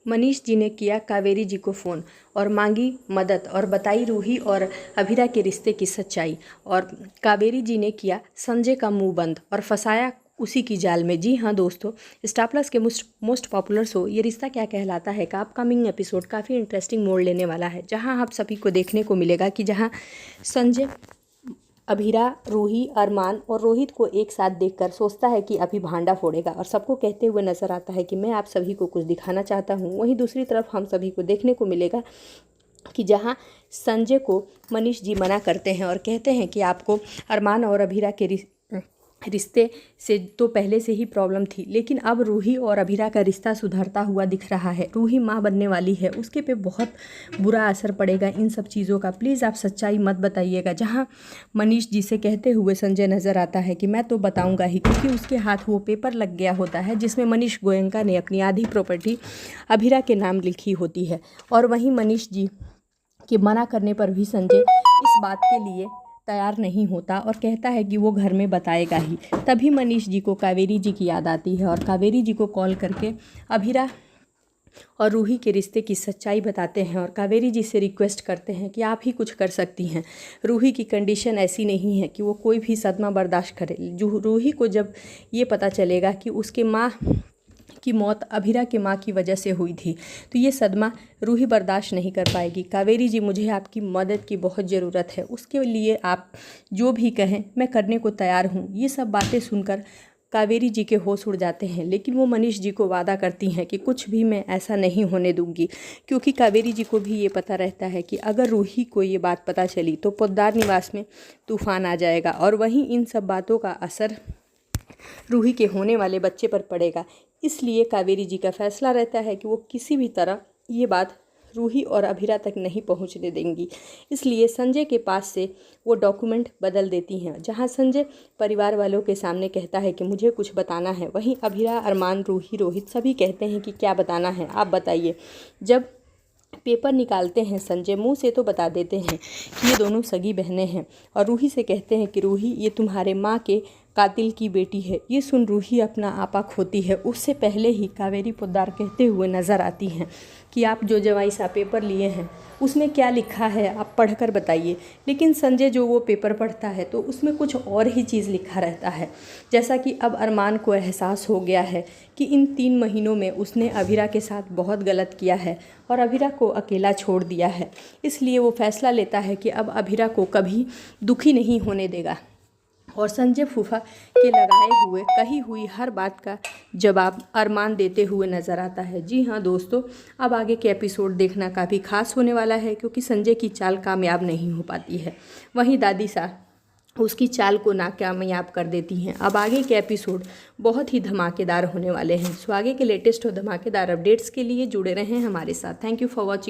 मनीष जी ने किया कावेरी जी को फ़ोन और मांगी मदद और बताई रूही और अभिरा के रिश्ते की सच्चाई। और कावेरी जी ने किया संजय का मुंह बंद और फंसाया उसी की जाल में। जी हाँ दोस्तों, स्टार प्लस के मोस्ट पॉपुलर शो ये रिश्ता क्या कहलाता है का अपकमिंग एपिसोड काफ़ी इंटरेस्टिंग मोड़ लेने वाला है, जहाँ आप सभी को देखने को मिलेगा कि जहाँ संजय अभिरा, रूही, अरमान और रोहित को एक साथ देखकर सोचता है कि अभी भांडा फोड़ेगा और सबको कहते हुए नजर आता है कि मैं आप सभी को कुछ दिखाना चाहता हूँ। वहीं दूसरी तरफ हम सभी को देखने को मिलेगा कि जहाँ संजय को मनीष जी मना करते हैं और कहते हैं कि आपको अरमान और अभिरा के रिश्ते से तो पहले से ही प्रॉब्लम थी, लेकिन अब रूही और अभिरा का रिश्ता सुधरता हुआ दिख रहा है। रूही माँ बनने वाली है, उसके पे बहुत बुरा असर पड़ेगा इन सब चीज़ों का। प्लीज़ आप सच्चाई मत बताइएगा। जहाँ मनीष जी से कहते हुए संजय नज़र आता है कि मैं तो बताऊंगा ही, क्योंकि उसके हाथ वो पेपर लग गया होता है जिसमें मनीष गोयनका ने अपनी आधी प्रॉपर्टी अभिरा के नाम लिखी होती है। और वहीं मनीष जी के मना करने पर भी संजय इस बात के लिए तैयार नहीं होता और कहता है कि वो घर में बताएगा ही। तभी मनीष जी को कावेरी जी की याद आती है और कावेरी जी को कॉल करके अभिरा और रूही के रिश्ते की सच्चाई बताते हैं और कावेरी जी से रिक्वेस्ट करते हैं कि आप ही कुछ कर सकती हैं। रूही की कंडीशन ऐसी नहीं है कि वो कोई भी सदमा बर्दाश्त करे। जो रूही को जब ये पता चलेगा कि उसके माँ की मौत अभिरा के माँ की वजह से हुई थी, तो ये सदमा रूही बर्दाश्त नहीं कर पाएगी। कावेरी जी, मुझे आपकी मदद की बहुत ज़रूरत है, उसके लिए आप जो भी कहें मैं करने को तैयार हूँ। ये सब बातें सुनकर कावेरी जी के होश उड़ जाते हैं, लेकिन वो मनीष जी को वादा करती हैं कि कुछ भी मैं ऐसा नहीं होने दूंगी, क्योंकि कावेरी जी को भी ये पता रहता है कि अगर रूही को ये बात पता चली तो पोद्दार निवास में तूफान आ जाएगा और वहीं इन सब बातों का असर रूही के होने वाले बच्चे पर पड़ेगा। इसलिए कावेरी जी का फैसला रहता है कि वो किसी भी तरह ये बात रूही और अभिरा तक नहीं पहुंचने देंगी। इसलिए संजय के पास से वो डॉक्यूमेंट बदल देती हैं, जहां संजय परिवार वालों के सामने कहता है कि मुझे कुछ बताना है। वहीं अभिरा, अरमान, रूही, रोहित सभी कहते हैं कि क्या बताना है, आप बताइए। जब पेपर निकालते हैं संजय मुंह से तो बता देते हैं कि ये दोनों सगी बहनें हैं और रूही से कहते हैं कि रूही, ये तुम्हारे माँ के कातिल की बेटी है। ये सुन रूही अपना आपा खोती है। उससे पहले ही कावेरी पोद्दार कहते हुए नज़र आती हैं कि आप जो जवाई सा पेपर लिए हैं उसमें क्या लिखा है आप पढ़कर बताइए। लेकिन संजय जो वो पेपर पढ़ता है तो उसमें कुछ और ही चीज़ लिखा रहता है। जैसा कि अब अरमान को एहसास हो गया है कि इन 3 महीनों में उसने अभिरा के साथ बहुत गलत किया है और अभिरा को अकेला छोड़ दिया है, इसलिए वो फैसला लेता है कि अब अभिरा को कभी दुखी नहीं होने देगा और संजय फूफा के लगाए हुए कही हुई हर बात का जवाब अरमान देते हुए नज़र आता है। जी हाँ दोस्तों, अब आगे के एपिसोड देखना काफ़ी खास होने वाला है, क्योंकि संजय की चाल कामयाब नहीं हो पाती है। वहीं दादी सा उसकी चाल को नाकामयाब कर देती हैं। अब आगे के एपिसोड बहुत ही धमाकेदार होने वाले हैं। सो आगे के लेटेस्ट और धमाकेदार अपडेट्स के लिए जुड़े रहें हमारे साथ। Thank you for watching.